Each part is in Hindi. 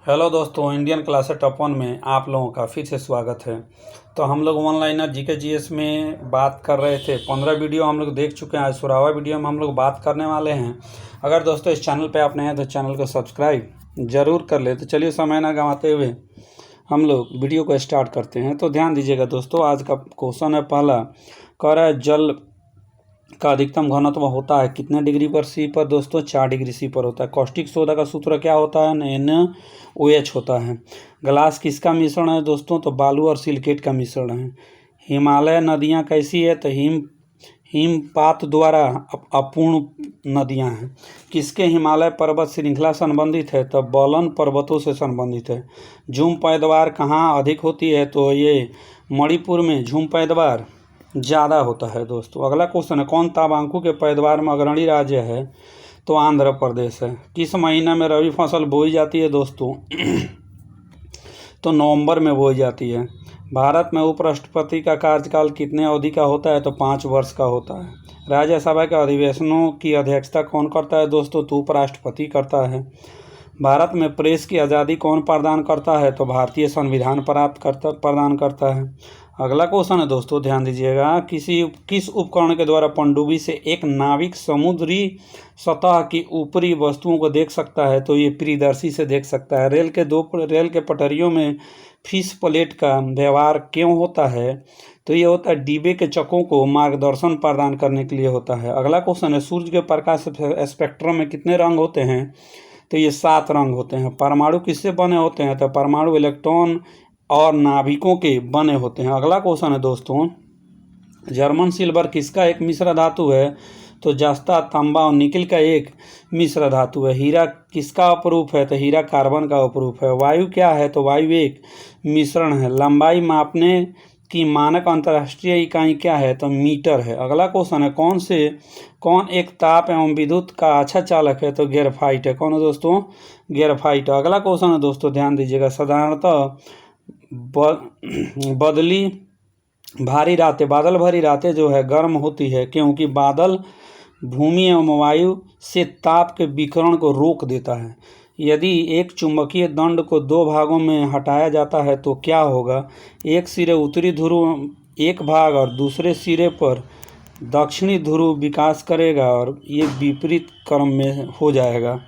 हेलो दोस्तों, इंडियन क्लासेस टॉप 1 में आप लोगों का फिर से स्वागत है। तो हम लोग ऑनलाइनर जीके जीएस में बात कर रहे थे। 15 वीडियो हम लोग देख चुके हैं। आज 16वां वीडियो में हम लोग बात करने वाले हैं। अगर दोस्तों इस चैनल पे आप नए हैं तो चैनल को सब्सक्राइब ज़रूर कर ले। तो चलिए समय ना गंवाते हुए हम लोग वीडियो को स्टार्ट करते हैं। तो ध्यान दीजिएगा दोस्तों, आज का क्वेश्चन है पहला। कह रहा है जल का अधिकतम घनत्व होता है कितने डिग्री पर सी पर? दोस्तों 4 डिग्री सी पर होता है। कॉस्टिक सोडा का सूत्र क्या होता है? NaOH होता है। ग्लास किसका मिश्रण है दोस्तों? तो बालू और सिलिकेट का मिश्रण है। हिमालय नदियाँ कैसी है? तो हिमपात द्वारा अपूर्ण नदियाँ हैं। किसके हिमालय पर्वत श्रृंखला संबंधित है? तो बलन पर्वतों से संबंधित है। झूम पैदावार कहाँ अधिक होती है? तो ये मणिपुर में झूम पैदावार ज़्यादा होता है दोस्तों। अगला क्वेश्चन है, कौन तंबाकू के पैदावार में अग्रणी राज्य है? तो आंध्र प्रदेश है। किस महीने में रबी फसल बोई जाती है दोस्तों? तो नवंबर में बोई जाती है। भारत में उपराष्ट्रपति का कार्यकाल कितने अवधि का होता है? तो 5 वर्ष का होता है। राज्यसभा के अधिवेशनों की अध्यक्षता कौन करता है दोस्तों? तो उपराष्ट्रपति करता है। भारत में प्रेस की आज़ादी कौन प्रदान करता है? तो भारतीय संविधान प्रदान करता है। अगला क्वेश्चन है दोस्तों, ध्यान दीजिएगा, किस उपकरण के द्वारा पनडुब्बी से एक नाविक समुद्री सतह की ऊपरी वस्तुओं को देख सकता है? तो ये परिदर्शी से देख सकता है। रेल के पटरियों में फिश प्लेट का व्यवहार क्यों होता है? तो ये होता है डिब्बे के चक्कों को मार्गदर्शन प्रदान करने के लिए होता है। अगला क्वेश्चन है, सूर्य के प्रकाश स्पेक्ट्रम में कितने रंग होते हैं? तो ये 7 रंग होते हैं। परमाणु किससे बने होते हैं? तो परमाणु इलेक्ट्रॉन और नाभिकों के बने होते हैं। अगला क्वेश्चन है दोस्तों, जर्मन सिल्वर किसका एक मिश्र धातु है? तो जस्ता, तांबा और निकिल का एक मिश्र धातु है। हीरा किसका अपरूप है? तो हीरा कार्बन का अपरूप है। वायु क्या है? तो वायु एक मिश्रण है। लंबाई मापने की मानक अंतर्राष्ट्रीय इकाई क्या है? तो मीटर है। अगला क्वेश्चन है, कौन एक ताप एवं विद्युत का अच्छा चालक है? तो ग्रेफाइट है। कौन है दोस्तों? ग्रेफाइट। अगला क्वेश्चन है दोस्तों, ध्यान दीजिएगा, साधारणतः बादल भरी रातें जो है गर्म होती है क्योंकि बादल भूमि एवं वायु से ताप के विकिरण को रोक देता है। यदि एक चुंबकीय दंड को 2 भागों में हटाया जाता है तो क्या होगा? एक सिरे उत्तरी ध्रुव एक भाग और दूसरे सिरे पर दक्षिणी ध्रुव विकास करेगा और ये विपरीत क्रम में हो जाएगा।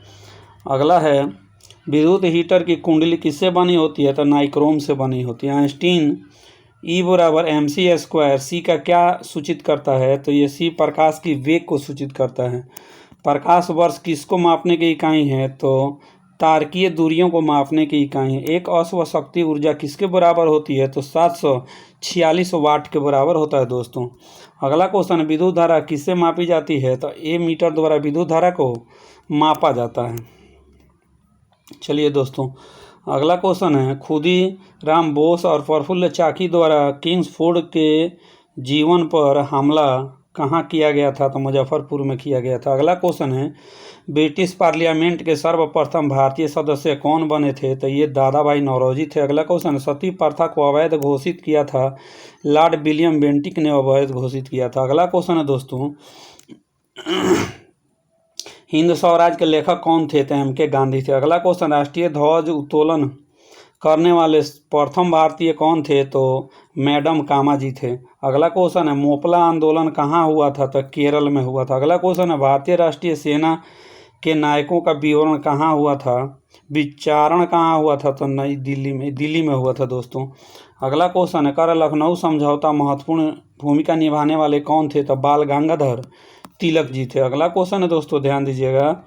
अगला है, विद्युत हीटर की कुंडली किससे बनी होती है? तो नाइक्रोम से बनी होती है। आइंस्टीन E बराबर mc² सी का क्या सूचित करता है? तो ये सी प्रकाश की वेग को सूचित करता है। प्रकाश वर्ष किसको मापने की इकाई है? तो तारकीय दूरियों को मापने की इकाई है। एक अश्व शक्ति ऊर्जा किसके बराबर होती है? तो 746 वाट के बराबर होता है दोस्तों। अगला क्वेश्चन, विद्युत धारा किससे मापी जाती है? तो मीटर द्वारा विद्युत धारा को मापा जाता है। चलिए दोस्तों, अगला क्वेश्चन है, खुदीराम बोस और प्रफुल्ल चाकी द्वारा किंग्सफोर्ड के जीवन पर हमला कहाँ किया गया था? तो मुजफ्फरपुर में किया गया था। अगला क्वेश्चन है, ब्रिटिश पार्लियामेंट के सर्वप्रथम भारतीय सदस्य कौन बने थे? तो ये दादा भाई नौरोजी थे। अगला क्वेश्चन है, सती प्रथा को अवैध घोषित किया था लॉर्ड विलियम बेंटिक ने अवैध घोषित किया था। अगला क्वेश्चन है दोस्तों, हिंद स्वराज के लेखक कौन थे? तो MK गांधी थे। अगला क्वेश्चन, राष्ट्रीय ध्वज उत्तोलन करने वाले प्रथम भारतीय कौन थे? तो मैडम कामाजी थे। अगला क्वेश्चन है, मोपला आंदोलन कहाँ हुआ था? तो केरल में हुआ था। अगला क्वेश्चन है, भारतीय राष्ट्रीय सेना के नायकों का विवरण कहाँ हुआ था? विचारण कहाँ हुआ था? तो नई दिल्ली में हुआ था दोस्तों। अगला क्वेश्चन है, कर लखनऊ समझौता महत्वपूर्ण भूमिका निभाने वाले कौन थे? तो बाल गंगाधर तिलक जी थे। अगला क्वेश्चन है दोस्तों, ध्यान दीजिएगा,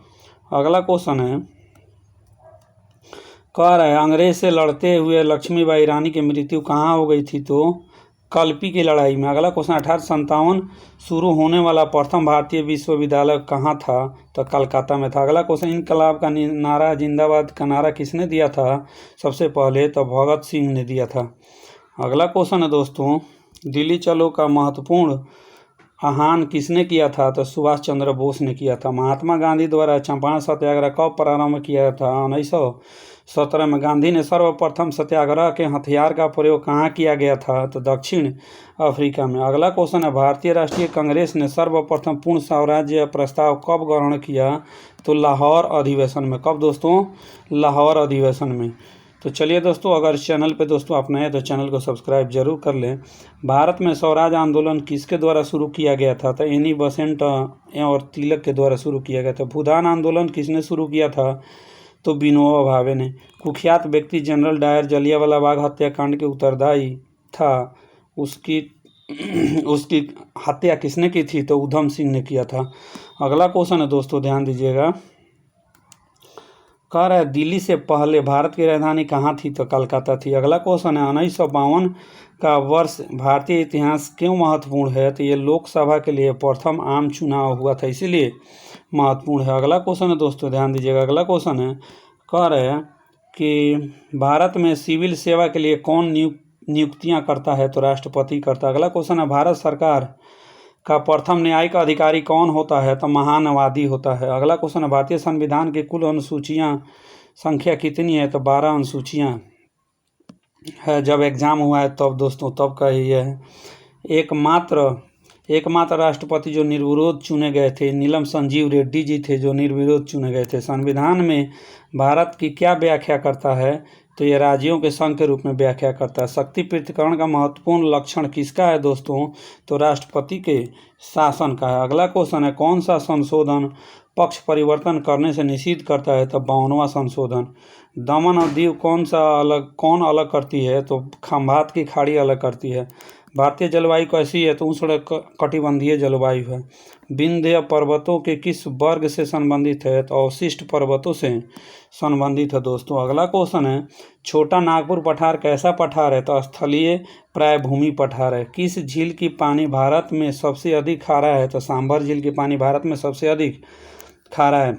अगला क्वेश्चन है, कह रहा है अंग्रेज से लड़ते हुए लक्ष्मीबाई रानी की मृत्यु कहाँ हो गई थी? तो कल्पी की लड़ाई में। अगला क्वेश्चन, 1857 शुरू होने वाला प्रथम भारतीय विश्वविद्यालय कहाँ था? तो कलकत्ता में था। अगला क्वेश्चन, इनकलाब का नारा जिंदाबाद का नारा किसने दिया था सबसे पहले? तो भगत सिंह ने दिया था। अगला क्वेश्चन है दोस्तों, दिल्ली चलो का महत्वपूर्ण आह्वान किसने किया था? तो सुभाष चंद्र बोस ने किया था। महात्मा गांधी द्वारा चंपारण सत्याग्रह कब प्रारंभ किया था? 1917 में। गांधी ने सर्वप्रथम सत्याग्रह के हथियार का प्रयोग कहाँ किया गया था? तो दक्षिण अफ्रीका में। अगला क्वेश्चन है, भारतीय राष्ट्रीय कांग्रेस ने सर्वप्रथम पूर्ण स्वराज्य प्रस्ताव कब ग्रहण किया? तो लाहौर अधिवेशन में। कब दोस्तों? लाहौर अधिवेशन में। तो चलिए दोस्तों, अगर चैनल पे दोस्तों आप नए हैं तो चैनल को सब्सक्राइब जरूर कर लें। भारत में स्वराज आंदोलन किसके द्वारा शुरू किया गया था? तो एनी बेसेंट और तिलक के द्वारा शुरू किया गया था। भूदान आंदोलन किसने शुरू किया था? तो विनोबा भावे ने। कुख्यात व्यक्ति जनरल डायर जलियांवाला बाग हत्याकांड के उत्तरदायी था, उसकी उसकी हत्या किसने की थी? तो उधम सिंह ने किया था। अगला क्वेश्चन है दोस्तों, ध्यान दीजिएगा। कह रहा है, दिल्ली से पहले भारत की राजधानी कहाँ थी? तो कलकत्ता थी। अगला क्वेश्चन है, 1952 का वर्ष भारतीय इतिहास क्यों महत्वपूर्ण है? तो ये लोकसभा के लिए प्रथम आम चुनाव हुआ था, इसीलिए महत्वपूर्ण है। अगला क्वेश्चन है दोस्तों, ध्यान दीजिएगा। अगला क्वेश्चन है, कह रहे हैं कि भारत में सिविल सेवा के लिए कौन नियुक्तियां करता है? तो राष्ट्रपति करता है। अगला क्वेश्चन है, भारत सरकार का प्रथम न्यायिक अधिकारी कौन होता है? तो महानवादी होता है। अगला क्वेश्चन है, भारतीय संविधान की कुल अनुसूचियां संख्या कितनी है? तो 12 अनुसूचियां है। जब एग्जाम हुआ है तब दोस्तों, तब का ही है। एकमात्र राष्ट्रपति जो निर्विरोध चुने गए थे, नीलम संजीव रेड्डी जी थे जो निर्विरोध चुने गए थे। संविधान में भारत की क्या व्याख्या करता है? तो ये राज्यों के संघ के रूप में व्याख्या करता है। शक्ति पृथक्करण का महत्वपूर्ण लक्षण किसका है दोस्तों? तो राष्ट्रपति के शासन का है। अगला क्वेश्चन है, कौन सा संशोधन पक्ष परिवर्तन करने से निषिद्ध करता है? तो 52वां संशोधन। दमन और दीव कौन अलग करती है? तो खंभात की खाड़ी अलग करती है। भारतीय जलवायु कैसी है? तो उष्ण कटिबंधीय जलवायु है। विंध्य पर्वतों के किस वर्ग से संबंधित है? तो अवशिष्ट पर्वतों से संबंधित है दोस्तों। अगला क्वेश्चन है, छोटा नागपुर पठार कैसा पठार है? तो स्थलीय प्रायभूमि पठार है। किस झील की पानी भारत में सबसे अधिक खारा है? तो सांभर झील की पानी भारत में सबसे अधिक खारा है।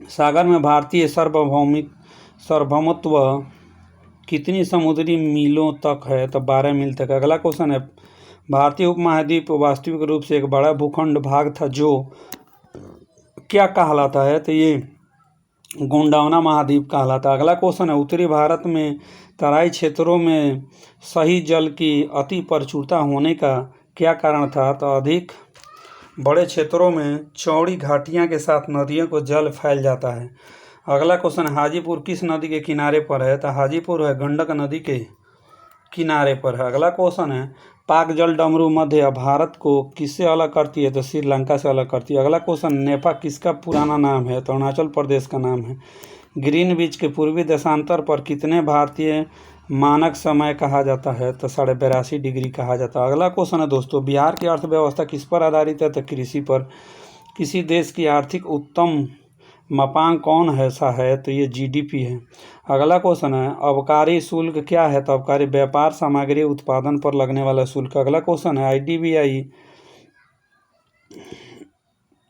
सागर में भारतीय सार्वभौमत्व कितनी समुद्री मीलों तक है? तो 12 मील तक। अगला क्वेश्चन है, भारतीय उपमहाद्वीप वास्तविक रूप से एक बड़ा भूखंड भाग था जो क्या कहलाता है? तो ये गोंडवाना महाद्वीप कहलाता है। अगला क्वेश्चन है, उत्तरी भारत में तराई क्षेत्रों में सही जल की अति प्रचुरता होने का क्या कारण था? तो अधिक बड़े क्षेत्रों में चौड़ी घाटियां के साथ नदियों को जल फैल जाता है। अगला क्वेश्चन, हाजीपुर किस नदी के किनारे पर है? तो हाजीपुर है गंडक नदी के किनारे पर है। अगला क्वेश्चन है, पाक जल डमरू मध्य भारत को किससे अलग करती है? तो श्रीलंका से अलग करती है। अगला क्वेश्चन, नेपा किसका पुराना नाम है? तो अरुणाचल प्रदेश का नाम है। ग्रीनविच के पूर्वी देशांतर पर कितने भारतीय मानक समय कहा जाता है? तो 82.5 डिग्री कहा जाता है। अगला क्वेश्चन है दोस्तों, बिहार की अर्थव्यवस्था किस पर आधारित है? तो कृषि पर। किसी देश की आर्थिक उत्तम मापांक कौन है सा है? तो ये जीडीपी है। अगला क्वेश्चन है, अबकारी शुल्क क्या है? तो अबकारी व्यापार सामग्री उत्पादन पर लगने वाला शुल्क। अगला क्वेश्चन है, आईडीबीआई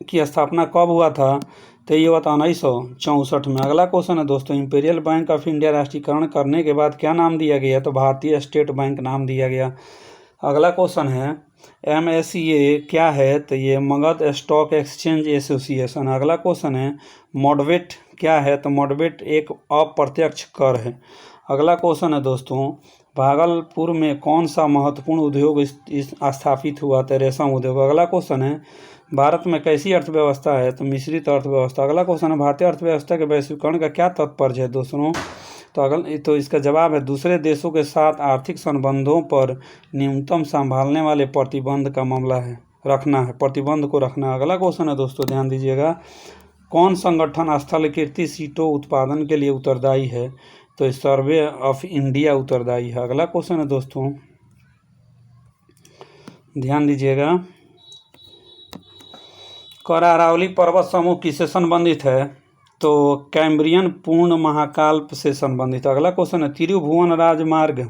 की स्थापना कब हुआ था? तो ये हुआ था 1964 में। अगला क्वेश्चन है दोस्तों, इंपीरियल बैंक ऑफ इंडिया राष्ट्रीयकरण करने के बाद क्या नाम दिया गया? तो भारतीय स्टेट बैंक नाम दिया गया। अगला क्वेश्चन है, MACA क्या है? तो ये मगध स्टॉक एक्सचेंज एसोसिएशन। अगला क्वेश्चन है, मॉडवेट क्या है? तो मॉडवेट एक अप्रत्यक्ष कर है। अगला क्वेश्चन है दोस्तों, भागलपुर में कौन सा महत्वपूर्ण उद्योग स्थापित हुआ? तो रेशम उद्योग। अगला क्वेश्चन है, भारत में कैसी अर्थव्यवस्था है? तो मिश्रित अर्थव्यवस्था। अगला क्वेश्चन है, भारतीय अर्थव्यवस्था के वैश्वीकरण का क्या तात्पर्य है दोस्तों? तो इसका जवाब है, दूसरे देशों के साथ आर्थिक संबंधों पर न्यूनतम संभालने वाले प्रतिबंध का मामला है, प्रतिबंध को रखना। अगला क्वेश्चन है दोस्तों, ध्यान दीजिएगा, कौन संगठन स्थलाकृति सीटों उत्पादन के लिए उत्तरदायी है? तो सर्वे ऑफ इंडिया उत्तरदायी है। अगला क्वेश्चन है दोस्तों, ध्यान दीजिएगा, अरावली पर्वत समूह किससे संबंधित है? तो कैम्ब्रियन पूर्ण महाकाल से संबंधित। अगला क्वेश्चन है, त्रिभुवन राजमार्ग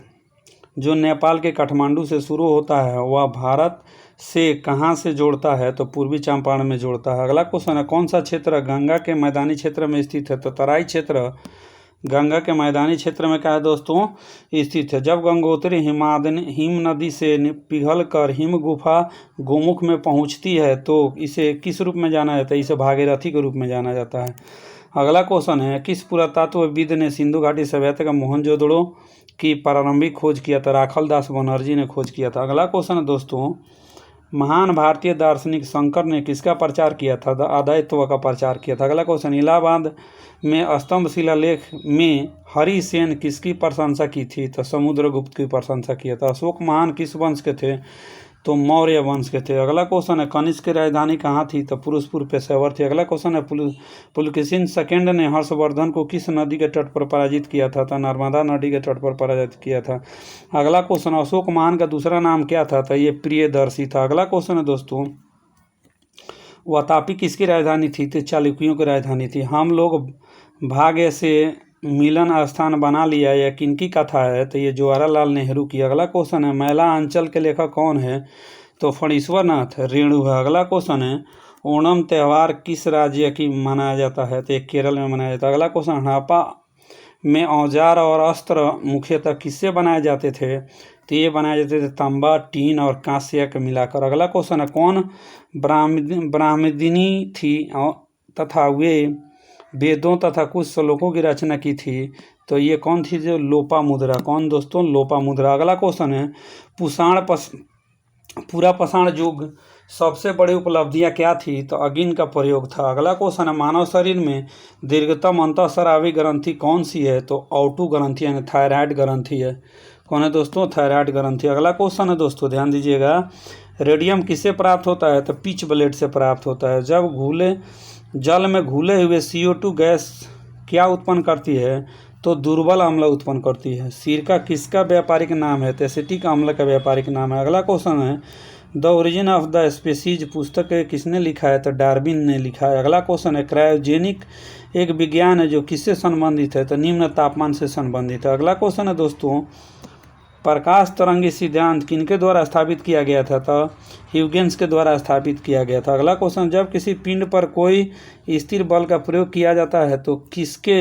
जो नेपाल के काठमांडू से शुरू होता है वह भारत से कहाँ से जोड़ता है? तो पूर्वी चंपारण में जोड़ता है। अगला क्वेश्चन है, कौन सा क्षेत्र गंगा के मैदानी क्षेत्र में स्थित है? तो तराई क्षेत्र गंगा के मैदानी क्षेत्र में क्या है दोस्तों स्थित है। जब गंगोत्री हिम नदी से पिघल कर हिम गुफा गोमुख में पहुंचती है तो इसे किस रूप में जाना जाता है? इसे भागीरथी के रूप में जाना जाता है। अगला क्वेश्चन है, किस पुरातत्वविद ने सिंधु घाटी सभ्यता का मोहनजोदड़ो की प्रारंभिक खोज किया था? राखल दास बनर्जी ने खोज किया था। अगला क्वेश्चन है दोस्तों, महान भारतीय दार्शनिक शंकर ने किसका प्रचार किया था? अद्वैतत्व का प्रचार किया था। अगला क्वेश्चन, इलाहाबाद में स्तंभ शिलालेख में हरिसेन किसकी प्रशंसा की थी? तो समुद्रगुप्त की प्रशंसा किया था। अशोक महान किस वंश के थे? तो मौर्य वंश के थे। अगला क्वेश्चन है, कनिष्क की राजधानी कहाँ थी? तो पुरुषपुर पेशावर थी। अगला क्वेश्चन है, पुलकेशिन सेकंड ने हर्षवर्धन को किस नदी के तट पर पराजित किया था? तो नर्मदा नदी के तट पर पराजित किया था। अगला क्वेश्चन, अशोक महान का दूसरा नाम क्या था? तो ये प्रियदर्शी था। अगला क्वेश्चन है दोस्तों, वातापी किसकी राजधानी थी? तो चालुक्यों की राजधानी थी। हम लोग भाग्य से मिलन स्थान बना लिया, यह किनकी कथा है? तो ये जवाहरलाल नेहरू की। अगला क्वेश्चन है, मैला अंचल के लेखक कौन है? तो फणीश्वर नाथ रेणु है। अगला क्वेश्चन है, ओणम त्यौहार किस राज्य की मनाया जाता है? तो ये केरल में मनाया जाता है। अगला क्वेश्चन, हड़प्पा में औजार और अस्त्र मुख्यतः किससे बनाए जाते थे? तो ये बनाए जाते थे तांबा, टीन और कांस्य के मिलाकर। अगला क्वेश्चन है, कौन ब्राह्मदिनी थी तथा वे वेदों तथा कुछ श्लोकों की रचना की थी? तो ये कौन थी? जो लोपामुद्रा। कौन दोस्तों? लोपामुद्रा। अगला क्वेश्चन है, पूरा पाषाण युग सबसे बड़ी उपलब्धियां क्या थी? तो अग्नि का प्रयोग था। अगला क्वेश्चन है, मानव शरीर में दीर्घतम अंतःस्रावी ग्रंथि कौन सी है? तो औटू ग्रंथि यानी थायराइड ग्रंथि है। कौन है दोस्तों? थायराइड ग्रंथि। अगला क्वेश्चन है दोस्तों, ध्यान दीजिएगा, रेडियम किससे प्राप्त होता है? तो पिच ब्लेड से प्राप्त होता है। जब जल में घुले हुए CO2 गैस क्या उत्पन्न करती है? तो दुर्बल अम्ल उत्पन्न करती है। सिरका किसका व्यापारिक नाम है? तो एसिटिक अम्ल का व्यापारिक नाम है। अगला क्वेश्चन है, the origin of the species पुस्तक किसने लिखा है? तो डार्विन ने लिखा है। अगला क्वेश्चन है, क्रायोजेनिक एक विज्ञान है जो किससे संबंधित है? तो निम्न तापमान से संबंधित है। अगला क्वेश्चन है दोस्तों, प्रकाश तरंगी सिद्धांत किनके द्वारा स्थापित किया गया था? तो ह्यूजेंस के द्वारा स्थापित किया गया था। अगला क्वेश्चन, जब किसी पिंड पर कोई स्थिर बल का प्रयोग किया जाता है तो किसके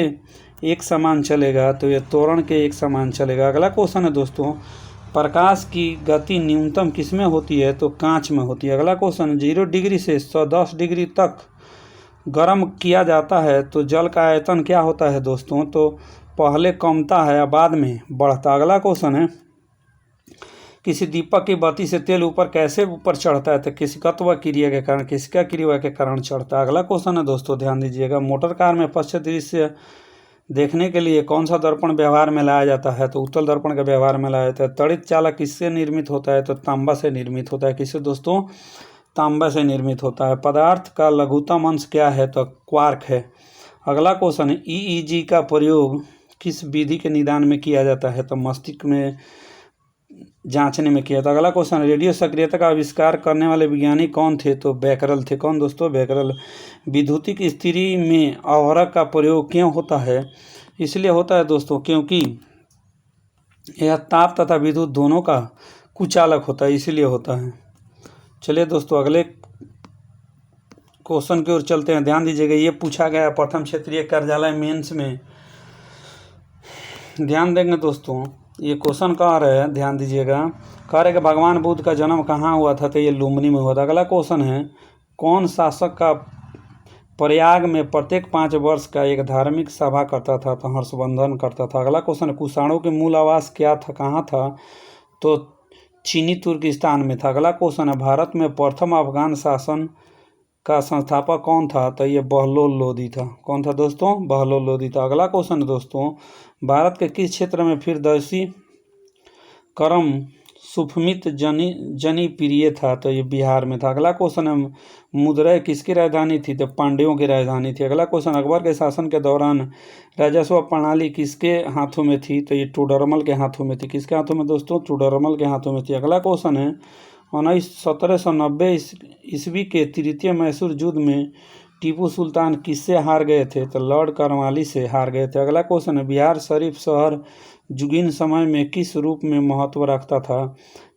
एक समान चलेगा? तो ये त्वरण के एक समान चलेगा। अगला क्वेश्चन है दोस्तों, प्रकाश की गति न्यूनतम किस में होती है? तो कांच में होती है। अगला क्वेश्चन, 0 डिग्री से 110 डिग्री तक गर्म किया जाता है तो जल का आयतन क्या होता है दोस्तों? तो पहले कमता है या बाद में बढ़ता। अगला क्वेश्चन है, किसी दीपक की बत्ती से तेल ऊपर कैसे ऊपर चढ़ता है? तो केशिकत्व क्रिया के कारण, केशिका क्रिया के कारण चढ़ता है। अगला क्वेश्चन है दोस्तों, ध्यान दीजिएगा, मोटर कार में पश्च दृश्य देखने के लिए कौन सा दर्पण व्यवहार में लाया जाता है? तो उत्तल दर्पण का व्यवहार में लाया जाता है। तड़ित चालक किससे निर्मित होता है? तो तांबा से निर्मित होता है। किससे दोस्तों? तांबा से निर्मित होता है। पदार्थ का लघुतम अंश क्या है? तो क्वार्क है। अगला क्वेश्चन है, EEG का प्रयोग किस विधि के निदान में किया जाता है? तो मस्तिष्क में जांचने में किया था। अगला क्वेश्चन, रेडियो सक्रियता का आविष्कार करने वाले विज्ञानी कौन थे? तो बैकरल थे। कौन दोस्तों? बैकरल। विद्युतिक स्त्री में आवर्तक का प्रयोग क्यों होता है? इसलिए होता है दोस्तों क्योंकि यह ताप तथा विद्युत दोनों का कुचालक होता है, इसीलिए होता है। चलिए दोस्तों, अगले क्वेश्चन की ओर चलते हैं। ध्यान दीजिएगा, ये पूछा गया प्रथम क्षेत्रीय कार्यालय मेंस में। ध्यान देंगे दोस्तों, ये क्वेश्चन कह रहे हैं, ध्यान दीजिएगा, कह रहे कि भगवान बुद्ध का जन्म कहाँ हुआ था? तो ये लुम्बिनी में हुआ था। अगला क्वेश्चन है, कौन शासक का प्रयाग में प्रत्येक 5 वर्ष का एक धार्मिक सभा करता था? तो हर्षवर्धन करता था। अगला क्वेश्चन है, कुषाणों के मूल आवास क्या था, कहाँ था? तो चीनी तुर्किस्तान में था। अगला क्वेश्चन है, भारत में प्रथम अफगान शासन का संस्थापक कौन था? तो ये बहलोल लोदी था। कौन था दोस्तों? बहलोल लोदी था। अगला क्वेश्चन है दोस्तों, भारत के किस क्षेत्र में फिरदौसी करम सुफमित जनी प्रिय था? तो ये बिहार में था। अगला क्वेश्चन है, मदुरै किसकी राजधानी थी? तो पांड्यों की राजधानी थी। अगला क्वेश्चन, अकबर के शासन के दौरान राजस्व प्रणाली किसके हाथों में थी? तो ये टोडरमल के हाथों में थी। किसके हाथों में दोस्तों? टोडरमल के हाथों में थी। अगला क्वेश्चन है, 1790 ईस्वी के तृतीय मैसूर युद्ध में टीपू सुल्तान किससे हार गए थे? तो लॉर्ड कॉर्नवालिस से हार गए थे। अगला क्वेश्चन है, बिहार शरीफ शहर जुगीन समय में किस रूप में महत्व रखता था?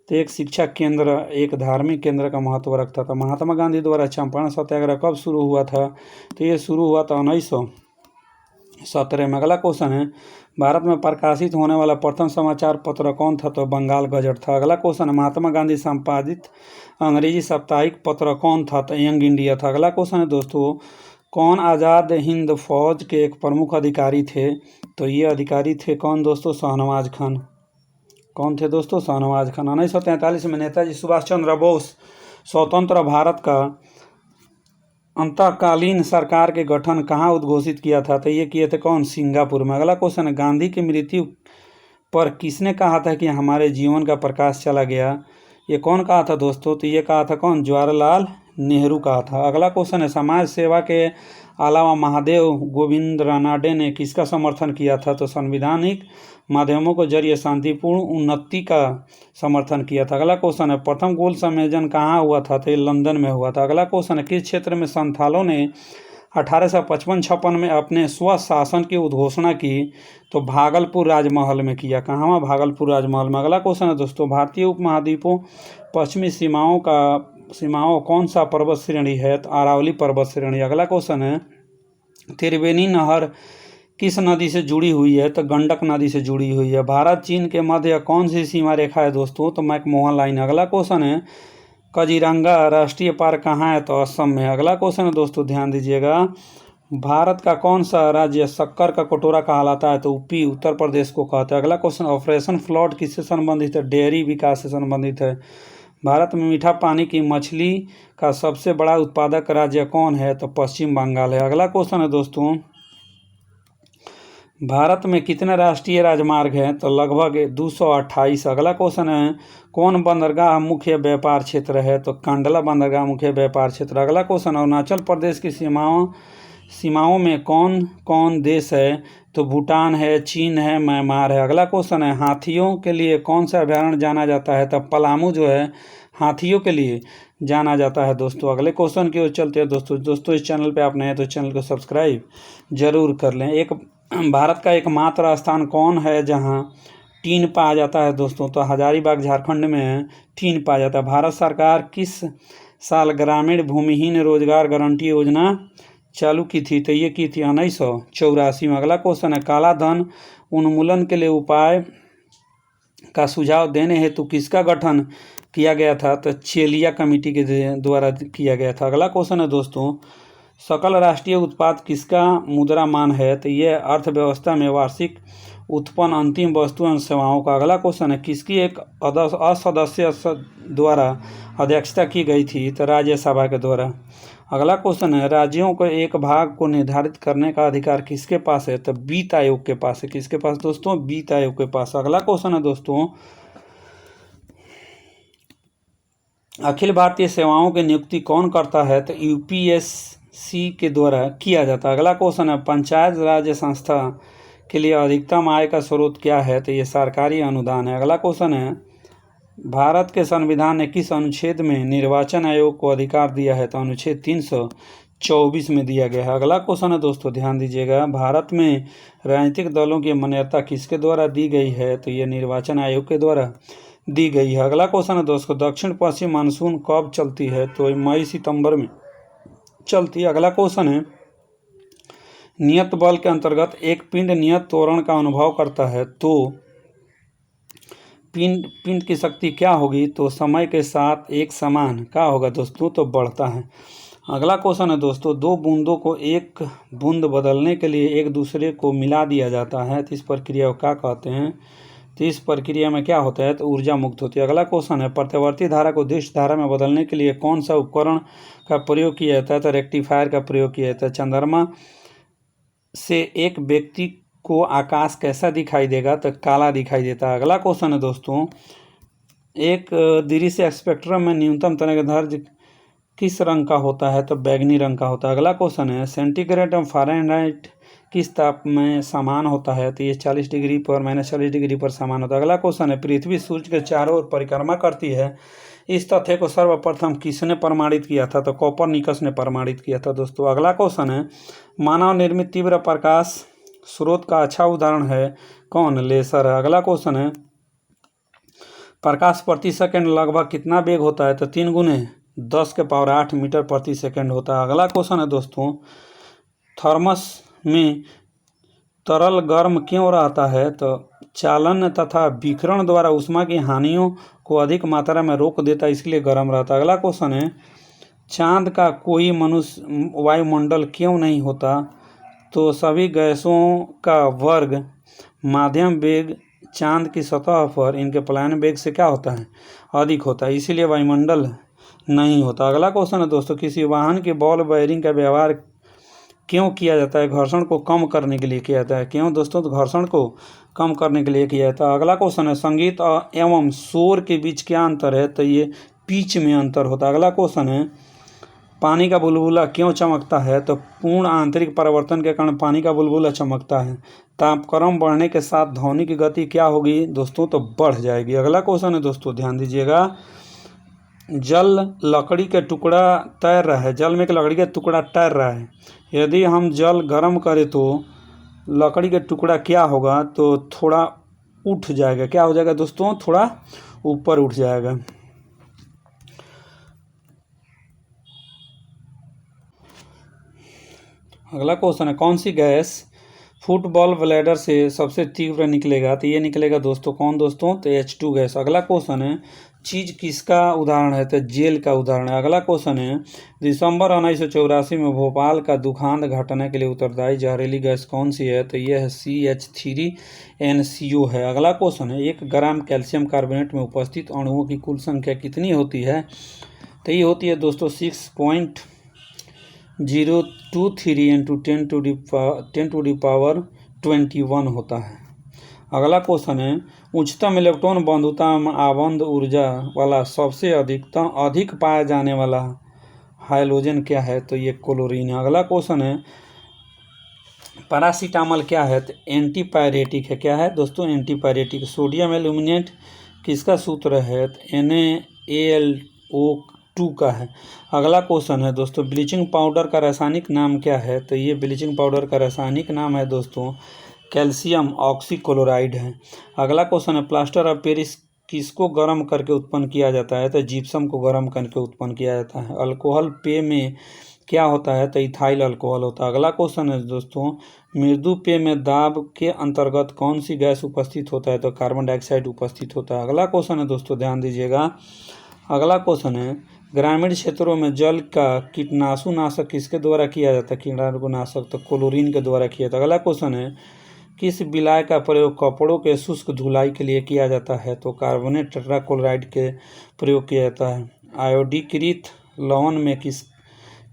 तो एक शिक्षा केंद्र, एक धार्मिक केंद्र का महत्व रखता था। महात्मा गांधी द्वारा चंपारण सत्याग्रह कब शुरू हुआ था? तो ये शुरू हुआ था 17 में। अगला क्वेश्चन है, भारत में प्रकाशित होने वाला प्रथम समाचार पत्र कौन था? तो बंगाल गजट था। अगला क्वेश्चन है, महात्मा गांधी संपादित अंग्रेजी साप्ताहिक पत्र कौन था? तो यंग इंडिया था। अगला क्वेश्चन है दोस्तों, कौन आज़ाद हिंद फौज के एक प्रमुख अधिकारी थे? तो ये अधिकारी थे कौन दोस्तों? शाहनवाज खान। कौन थे दोस्तों? शाहनवाज खान। 1943 में नेताजी सुभाष चंद्र बोस स्वतंत्र भारत का अंतकालीन सरकार के गठन कहाँ उद्घोषित किया था? तो ये किए थे कौन? सिंगापुर में। अगला क्वेश्चन है, गांधी की मृत्यु पर किसने कहा था कि हमारे जीवन का प्रकाश चला गया? ये कौन कहा था दोस्तों? तो ये कहा था कौन? जवाहरलाल नेहरू कहा था। अगला क्वेश्चन है, समाज सेवा के अलावा महादेव गोविंद रानाडे ने किसका समर्थन किया था? तो संवैधानिक माध्यमों के जरिए शांतिपूर्ण उन्नति का समर्थन किया था। अगला क्वेश्चन है, प्रथम गोल सम्मेलन कहाँ हुआ था? तो ये लंदन में हुआ था। अगला क्वेश्चन है, किस क्षेत्र में संथालों ने 1855-56 में अपने स्वशासन की उद्घोषणा की? तो भागलपुर राजमहल में किया। कहाँ? भागलपुर राजमहल में। अगला क्वेश्चन है दोस्तों, भारतीय उपमहाद्वीपों पश्चिमी सीमाओं कौन सा पर्वत श्रेणी है? तो अरावली पर्वत श्रेणी। अगला क्वेश्चन है, त्रिवेणी नहर किस नदी से जुड़ी हुई है? तो गंडक नदी से जुड़ी हुई है। भारत चीन के मध्य कौन सी सीमा रेखा है दोस्तों? तो मैकमोहन लाइन। अगला क्वेश्चन है, काजीरंगा राष्ट्रीय पार्क कहाँ है? तो असम में। अगला क्वेश्चन है दोस्तों, ध्यान दीजिएगा, भारत का कौन सा राज्य शक्कर का कटोरा कहलाता है? तो यूपी, उत्तर प्रदेश को कहते हैं। अगला क्वेश्चन, ऑपरेशन फ्लड किससे संबंधित है? डेयरी विकास से संबंधित है। भारत में मीठा पानी की मछली का सबसे बड़ा उत्पादक राज्य कौन है? तो पश्चिम बंगाल है। अगला क्वेश्चन है दोस्तों, भारत में कितने राष्ट्रीय राजमार्ग हैं? तो लगभग 228। अगला क्वेश्चन है, कौन बंदरगाह मुख्य व्यापार क्षेत्र है? तो कांडला बंदरगाह मुख्य व्यापार क्षेत्र। अगला क्वेश्चन, अरुणाचल प्रदेश की सीमाओं में कौन कौन देश है? तो भूटान है, चीन है, म्यांमार है। अगला क्वेश्चन है, हाथियों के लिए कौन सा अभयारण्य जाना जाता है? तो पलामू जो है हाथियों के लिए जाना जाता है दोस्तों। अगले क्वेश्चन की ओर चलते हैं दोस्तों इस चैनल पे आप नए हैं तो चैनल को सब्सक्राइब जरूर कर लें। भारत का एकमात्र स्थान कौन है जहां टीन पाया जाता है दोस्तों? तो हजारीबाग झारखंड में टीन पाया जाता है। भारत सरकार किस साल ग्रामीण भूमिहीन रोजगार गारंटी योजना चालू की थी? तो ये की थी 1984 में। अगला क्वेश्चन है, काला धन उन्मूलन के लिए उपाय का सुझाव देने हेतु किसका गठन किया गया था? तो चेलिया कमेटी के द्वारा किया गया था। अगला क्वेश्चन है दोस्तों, सकल राष्ट्रीय उत्पाद किसका मुद्रा मान है? तो ये अर्थव्यवस्था में वार्षिक उत्पन्न अंतिम वस्तु एवं सेवाओं का। अगला क्वेश्चन है, किसकी एक असदस्य द्वारा अध्यक्षता की गई थी? तो राज्यसभा के द्वारा। अगला क्वेश्चन है, राज्यों को एक भाग को निर्धारित करने का अधिकार किसके पास है? तो वित्त आयोग के पास है। किसके पास दोस्तों? वित्त आयोग के पास। अगला क्वेश्चन है दोस्तों, अखिल भारतीय सेवाओं की नियुक्ति कौन करता है? तो यूपीएससी के द्वारा किया जाता है। अगला क्वेश्चन है, पंचायत राज्य संस्था के लिए अधिकतम आय का स्रोत क्या है? तो ये सरकारी अनुदान है। अगला क्वेश्चन है, भारत के संविधान ने किस अनुच्छेद में निर्वाचन आयोग को अधिकार दिया है? तो अनुच्छेद 324 में दिया गया है। अगला क्वेश्चन है दोस्तों, ध्यान दीजिएगा, भारत में राजनीतिक दलों की मान्यता किसके द्वारा दी गई है? तो ये निर्वाचन आयोग के द्वारा दी गई है। अगला क्वेश्चन है दोस्तों, दक्षिण पश्चिम मानसून कब चलती है? तो मई सितंबर में चलती है। अगला क्वेश्चन है, नियत बल के अंतर्गत एक पिंड नियत त्वरण का अनुभव करता है तो पिंड की शक्ति क्या होगी? तो समय के साथ एक समान क्या होगा दोस्तों? तो बढ़ता है। अगला क्वेश्चन है दोस्तों, दो बूंदों को एक बूंद बदलने के लिए एक दूसरे को मिला दिया जाता है तो इस प्रक्रिया को क्या कहते हैं? तो इस प्रक्रिया में क्या होता है? तो ऊर्जा मुक्त होती है। अगला क्वेश्चन है, प्रत्यावर्ती धारा को दिश धारा में बदलने के लिए कौन सा उपकरण का प्रयोग किया जाता है? तो रेक्टिफायर का प्रयोग किया जाता है। चंद्रमा से एक व्यक्ति को आकाश कैसा दिखाई देगा? तो काला दिखाई देता है। अगला क्वेश्चन है दोस्तों, एक दृश्य स्पेक्ट्रम में न्यूनतम तरंगदैर्घ्य किस रंग का होता है? तो बैगनी रंग का होता है। अगला क्वेश्चन है, सेंटीग्रेड और फ़ारेनहाइट किस ताप में समान होता है? तो ये 40 डिग्री पर -40 डिग्री पर समान होता है। अगला क्वेश्चन है, पृथ्वी सूर्य के चारों ओर परिक्रमा करती है, इस तथ्य को सर्वप्रथम किसने प्रमाणित किया था? तो कोपरनिकस ने प्रमाणित किया था दोस्तों। अगला क्वेश्चन है, मानव निर्मित तीव्र प्रकाश स्रोत का अच्छा उदाहरण है कौन? लेसर है। अगला क्वेश्चन है, प्रकाश प्रति सेकंड लगभग कितना वेग होता है? तो 3 गुने 10⁸ मीटर प्रति सेकंड होता है। अगला क्वेश्चन है दोस्तों, थर्मस में तरल गर्म क्यों रहता है? तो चालन तथा विकिरण द्वारा ऊष्मा की हानियों को अधिक मात्रा में रोक देता है, इसलिए गर्म रहता है। अगला क्वेश्चन है, चांद का कोई मनुष्य वायुमंडल क्यों नहीं होता? तो सभी गैसों का वर्ग माध्यम वेग चांद की सतह पर इनके पलायन वेग से क्या होता है? अधिक होता है, इसीलिए वायुमंडल नहीं होता। अगला क्वेश्चन है दोस्तों, किसी वाहन के बॉल बेयरिंग का व्यवहार क्यों किया जाता है? घर्षण को कम करने के लिए किया जाता है। क्यों दोस्तों? तो घर्षण को कम करने के लिए किया जाता है। अगला क्वेश्चन है, संगीत एवं शोर के बीच क्या अंतर है? तो ये पिच में अंतर होता है। अगला क्वेश्चन है, पानी का बुलबुला क्यों चमकता है? तो पूर्ण आंतरिक परिवर्तन के कारण पानी का बुलबुला चमकता है। तापक्रम बढ़ने के साथ ध्वनि की गति क्या होगी दोस्तों? तो बढ़ जाएगी। अगला क्वेश्चन है दोस्तों, ध्यान दीजिएगा, जल लकड़ी के टुकड़ा तैर रहा है, जल में एक लकड़ी का टुकड़ा तैर रहा है, यदि हम जल गर्म करें तो लकड़ी का टुकड़ा क्या होगा? तो थोड़ा उठ जाएगा। क्या हो जाएगा दोस्तों? थोड़ा ऊपर उठ जाएगा। अगला क्वेश्चन है, कौन सी गैस फुटबॉल ब्लैडर से सबसे तीव्र निकलेगा? तो ये निकलेगा दोस्तों कौन दोस्तों? तो H2 गैस। अगला क्वेश्चन है, चीज किसका उदाहरण है? तो जेल का उदाहरण है। अगला क्वेश्चन है, दिसंबर 1984 में भोपाल का दुखांत घटना के लिए उत्तरदायी जहरीली गैस कौन सी है? तो यह है CH3NCO है। अगला क्वेश्चन है, 1 ग्राम कैल्शियम कार्बोनेट में उपस्थित अणुओं की कुल संख्या कितनी होती है? तो ये होती है दोस्तों 6.023 × 10⁻21 होता है। अगला क्वेश्चन है, उच्चतम इलेक्ट्रॉन बंधुता आबंध ऊर्जा वाला सबसे अधिक पाया जाने वाला हाइड्रोजन क्या है? तो ये क्लोरीन है। अगला क्वेश्चन है, पैरासीटामोल क्या है? तो एंटीपायरेटिक है। क्या है दोस्तों? एंटीपायरेटिक। सोडियम एल्यूमिनेट किसका सूत्र है? तो NaAlO2 का है। अगला क्वेश्चन है दोस्तों, ब्लीचिंग पाउडर का रासायनिक नाम क्या है? तो ये ब्लीचिंग पाउडर का रासायनिक नाम है दोस्तों कैल्शियम ऑक्सीक्लोराइड है। अगला क्वेश्चन है, प्लास्टर ऑफ पेरिस किसको गर्म करके उत्पन्न किया जाता है? तो जिप्सम को गर्म करके उत्पन्न किया जाता है। अल्कोहल पेय में क्या होता है? तो इथाइल अल्कोहल होता है। अगला क्वेश्चन है दोस्तों, मृदु पेय में दाब के अंतर्गत कौन सी गैस उपस्थित होता है? तो कार्बन डाइऑक्साइड उपस्थित होता है। अगला क्वेश्चन है दोस्तों, ध्यान दीजिएगा, अगला क्वेश्चन है, ग्रामीण क्षेत्रों में जल का कीटनाशक किसके द्वारा किया जाता है? कीटनाशक तो क्लोरीन के द्वारा किया जाता है। अगला क्वेश्चन है, किस विलाय का प्रयोग कपड़ों के शुष्क धुलाई के लिए किया जाता है? तो कार्बोनेट टेट्राक्लोराइड के प्रयोग किया जाता है। आयोडीकृत लवण में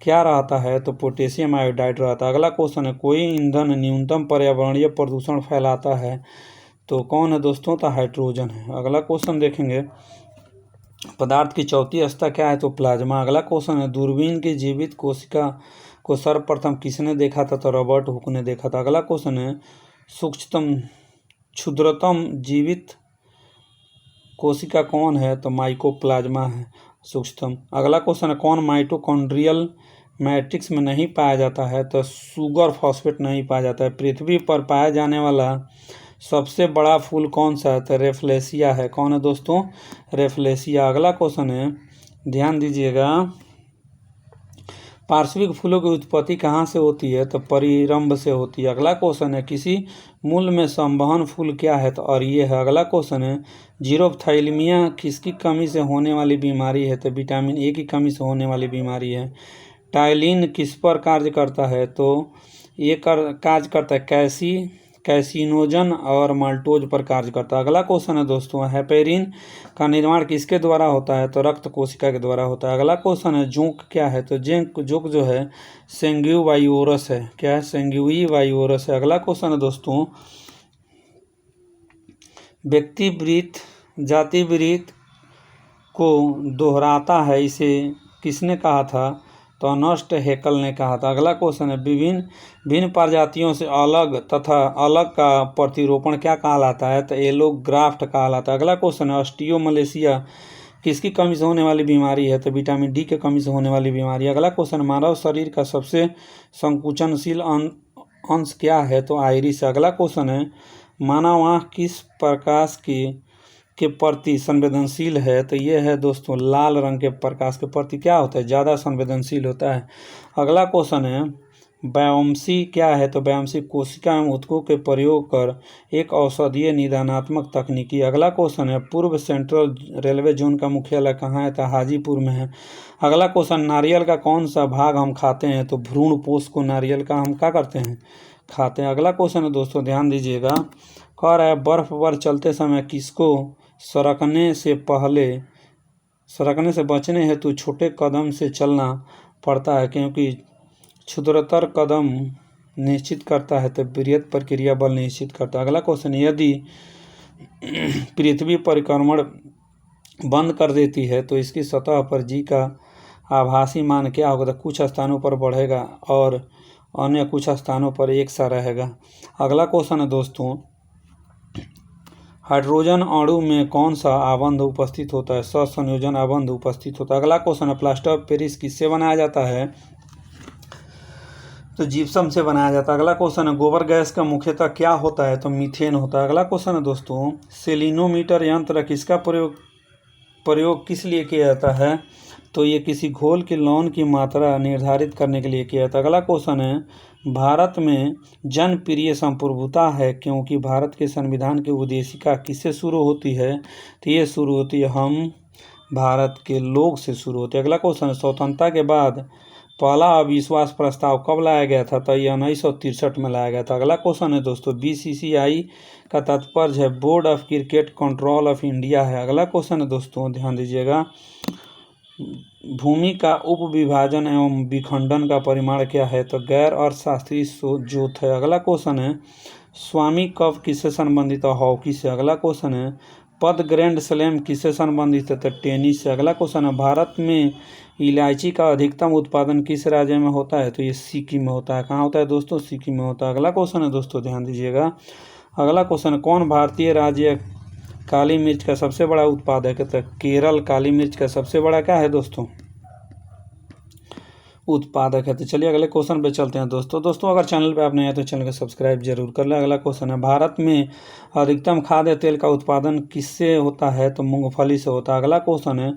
क्या रहता है? तो पोटेशियम आयोडाइड रहता है। अगला क्वेश्चन है, कोई ईंधन न्यूनतम पर्यावरणीय प्रदूषण फैलाता है? तो कौन है दोस्तों? तो हाइड्रोजन है। अगला क्वेश्चन देखेंगे, पदार्थ की चौथी अवस्था क्या है? तो प्लाज्मा। अगला क्वेश्चन है, दूरबीन की जीवित कोशिका को सर्वप्रथम किसने देखा था? तो रॉबर्ट हुक ने देखा था। अगला क्वेश्चन है, सूक्ष्मतम क्षुद्रतम जीवित कोशिका कौन है? तो माइकोप्लाज्मा है सूक्ष्मतम। अगला क्वेश्चन है, कौन माइटोकॉन्ड्रियल मैट्रिक्स में नहीं पाया जाता है? तो सुगर फॉस्फेट नहीं पाया जाता है। पृथ्वी पर पाया जाने वाला सबसे बड़ा फूल कौन सा है? तो रेफ्लेसिया है। कौन है दोस्तों? रेफ्लेसिया। अगला क्वेश्चन है, ध्यान दीजिएगा, पार्श्विक फूलों की उत्पत्ति कहाँ से होती है? तो परिरंभ से होती है। अगला क्वेश्चन है, किसी मूल में संवहन फूल क्या है? तो अरिये है। अगला क्वेश्चन है, जीरोप्थाइलेमिया किसकी कमी से होने वाली बीमारी है? तो विटामिन ए की कमी से होने वाली बीमारी है। टाइलिन किस पर कार्य करता है? तो ये कार्य करता है कैसिनोजन और माल्टोज पर कार्य करता है। अगला क्वेश्चन है दोस्तों, हेपेरिन का निर्माण किसके द्वारा होता है? तो रक्त कोशिका के द्वारा होता है। अगला क्वेश्चन है, जोंक क्या है? तो जोंक जो है सेंग्यूवाइवोरस है। क्या है? सेंग्यूवाइवोरस है। अगला क्वेश्चन है दोस्तों, व्यक्ति वृत्त जाति वृत्त को दोहराता है, इसे किसने कहा था? तो अर्नेस्ट हैकेल ने कहा था। अगला क्वेश्चन है, भिन्न प्रजातियों से अलग तथा अलग का प्रतिरोपण क्या कहलाता है? तो एलोग्राफ्ट कहलाता है। अगला क्वेश्चन है, ऑस्टियोमलेशिया किसकी कमी से होने वाली बीमारी है? तो विटामिन डी की कमी से होने वाली बीमारी। अगला क्वेश्चन, मानव शरीर का सबसे संकुचनशील अंश क्या है? तो आइरिस। अगला क्वेश्चन है, मानव आँख किस प्रकाश के प्रति संवेदनशील है? तो ये है दोस्तों लाल रंग के प्रकाश के प्रति क्या होता है? ज़्यादा संवेदनशील होता है। अगला क्वेश्चन है, बायोप्सी क्या है? तो बायोप्सी कोशिका एवं ऊतकों के प्रयोग कर एक औषधीय निदानात्मक तकनीकी। अगला क्वेश्चन है, पूर्व सेंट्रल रेलवे जोन का मुख्यालय कहाँ है? तो हाजीपुर में है। अगला क्वेश्चन, नारियल का कौन सा भाग हम खाते हैं? तो भ्रूण पोष को नारियल का हम क्या करते हैं? खाते हैं। अगला क्वेश्चन है दोस्तों, ध्यान दीजिएगा, कह रहा है बर्फ पर चलते समय किसको सरकने से बचने हेतु छोटे कदम से चलना पड़ता है, क्योंकि क्षुद्रतर कदम निश्चित करता है तो बृहत प्रक्रिया बल निश्चित करता है। अगला क्वेश्चन, यदि पृथ्वी परिक्रमण बंद कर देती है तो इसकी सतह पर जी का आभासी मान क्या होगा? तो कुछ स्थानों पर बढ़ेगा और अन्य कुछ स्थानों पर एक सा रहेगा। अगला क्वेश्चन है दोस्तों, हाइड्रोजन अणु में कौन सा आबंध उपस्थित होता है? सहसंयोजन आबंध उपस्थित होता है। अगला क्वेश्चन है, प्लास्टर ऑफ पेरिस किससे बनाया जाता है? तो जिप्सम से बनाया जाता है। अगला क्वेश्चन है, गोबर गैस का मुख्यतः क्या होता है? तो मीथेन होता है। अगला क्वेश्चन है दोस्तों, सेलिनोमीटर यंत्र किसका प्रयोग किस लिए किया जाता है? तो ये किसी घोल की लौन की मात्रा निर्धारित करने के लिए किया जाता है। अगला क्वेश्चन है, भारत में जनप्रिय संप्रभुता है क्योंकि भारत के संविधान की उद्देशिका किससे शुरू होती है? तो ये शुरू होती है हम भारत के लोग से शुरू होती है। अगला क्वेश्चन है, स्वतंत्रता के बाद पहला अविश्वास प्रस्ताव कब लाया गया था? तो ये 1963 में लाया गया था। अगला क्वेश्चन है दोस्तों, BCCI का तात्पर्य है board of cricket control of India है। अगला क्वेश्चन है दोस्तों, ध्यान दीजिएगा, भूमि का उपविभाजन एवं विखंडन का परिमाण क्या है? तो गैर अर्थशास्त्री जोत है। अगला क्वेश्चन है, स्वामी कप किससे संबंधित है? हॉकी से। अगला क्वेश्चन है, पद ग्रैंड स्लैम किससे संबंधित है? तो टेनिस से। अगला क्वेश्चन है, भारत में इलायची का अधिकतम उत्पादन किस राज्य में होता है? तो ये सिक्किम में होता है। कहाँ होता है दोस्तों? सिक्किम में होता है। अगला क्वेश्चन है दोस्तों, ध्यान दीजिएगा, अगला क्वेश्चन, कौन भारतीय राज्य काली मिर्च का सबसे बड़ा उत्पादक है? तो केरल काली मिर्च का सबसे बड़ा क्या है दोस्तों? उत्पादक है। तो चलिए अगले क्वेश्चन पे चलते हैं दोस्तों अगर चैनल पे आप नए हैं तो चैनल को सब्सक्राइब जरूर कर लें। अगला क्वेश्चन है, भारत में अधिकतम खाद्य तेल का उत्पादन किससे होता है? तो मूंगफली से होता है। अगला क्वेश्चन है,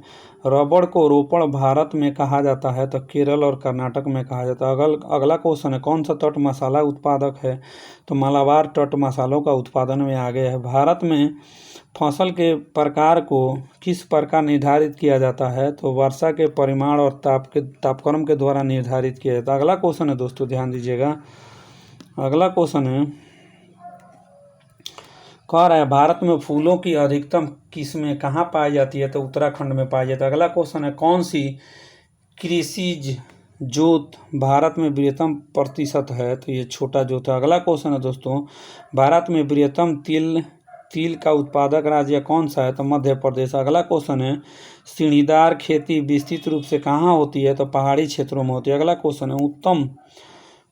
रबड़ को रोपड़ भारत में कहा जाता है? तो केरल और कर्नाटक में कहा जाता है। अगला क्वेश्चन है, कौन सा तट मसाला उत्पादक है? तो मालाबार तट मसालों का उत्पादन में आगे है। भारत में फसल के प्रकार को किस प्रकार निर्धारित किया जाता है? तो वर्षा के परिमाण और तापक्रम के द्वारा निर्धारित किया जाता है। अगला क्वेश्चन है दोस्तों, ध्यान दीजिएगा, अगला क्वेश्चन है, कह रहा है भारत में फूलों की अधिकतम किस्में कहाँ पाई जाती है? तो उत्तराखंड में पाई जाती है। अगला क्वेश्चन है, कौन सी कृषि जोत भारत में बृहत्तम प्रतिशत है? तो ये छोटा जोत है। अगला क्वेश्चन है दोस्तों, भारत में बृहत्तम तिल का उत्पादक राज्य कौन सा है? तो मध्य प्रदेश। अगला क्वेश्चन है, सीढ़ीदार खेती विस्तृत रूप से कहाँ होती है? तो पहाड़ी क्षेत्रों में होती है। अगला क्वेश्चन है,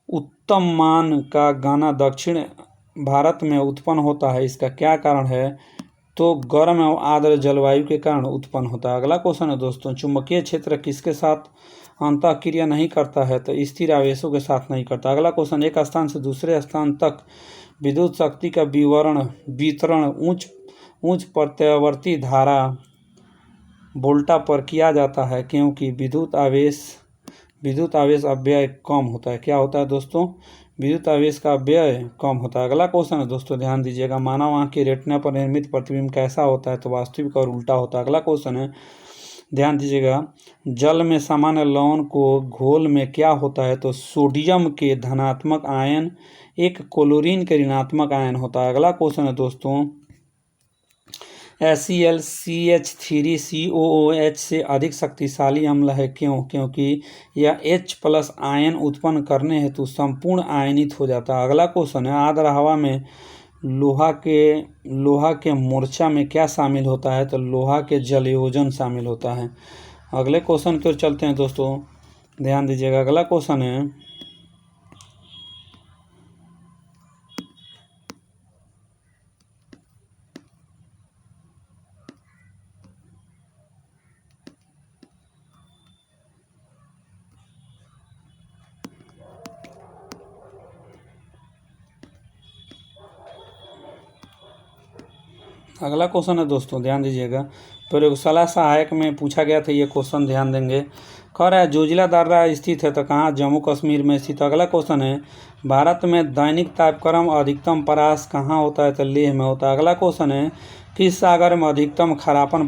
उत्तम मान का गाना दक्षिण भारत में उत्पन्न होता है, इसका क्या कारण है? तो गर्म एवं आर्द्र जलवायु के कारण उत्पन्न होता है। अगला क्वेश्चन है दोस्तों, चुंबकीय क्षेत्र किसके साथ अंतःक्रिया नहीं करता है? तो स्थिर आवेशों के साथ नहीं करता। अगला क्वेश्चन, एक स्थान से दूसरे स्थान तक विद्युत शक्ति का वितरण उच्च प्रत्यावर्ती धारा वोल्टा पर किया जाता है क्योंकि विद्युत आवेश अपव्यय कम होता है। क्या होता है दोस्तों? विद्युत आवेश का व्यय कम होता है। अगला क्वेश्चन है दोस्तों, ध्यान दीजिएगा, मानव आंख की रेटिना पर निर्मित प्रतिबिंब कैसा होता है? तो वास्तविक और उल्टा होता है। अगला क्वेश्चन है, ध्यान दीजिएगा, जल में सामान्य लवण को घोल में क्या होता है? तो सोडियम के धनात्मक आयन एक क्लोरीन के ऋणात्मक आयन होता है। अगला क्वेश्चन है दोस्तों, HCl CH3COOH से अधिक शक्तिशाली अम्ल है, क्यों? क्योंकि यह H+ आयन उत्पन्न करने हेतु संपूर्ण आयनित हो जाता है। अगला क्वेश्चन है, आर्द्र हवा में लोहा के मोर्चा में क्या शामिल होता है? तो लोहा के जलयोजन शामिल होता है। अगले क्वेश्चन की ओर चलते हैं दोस्तों, ध्यान दीजिएगा, अगला क्वेश्चन है, अगला क्वेश्चन है दोस्तों, ध्यान दीजिएगा, प्रयोगशाला सहायक में पूछा गया था ये क्वेश्चन, ध्यान देंगे। कह रहा है जोजिला दर्रा स्थित है तो कहाँ, जम्मू कश्मीर में स्थित। अगला क्वेश्चन है भारत में दैनिक तापक्रम अधिकतम परास कहाँ होता है तो लेह में होता है। अगला क्वेश्चन है किस सागर में अधिकतम खरापन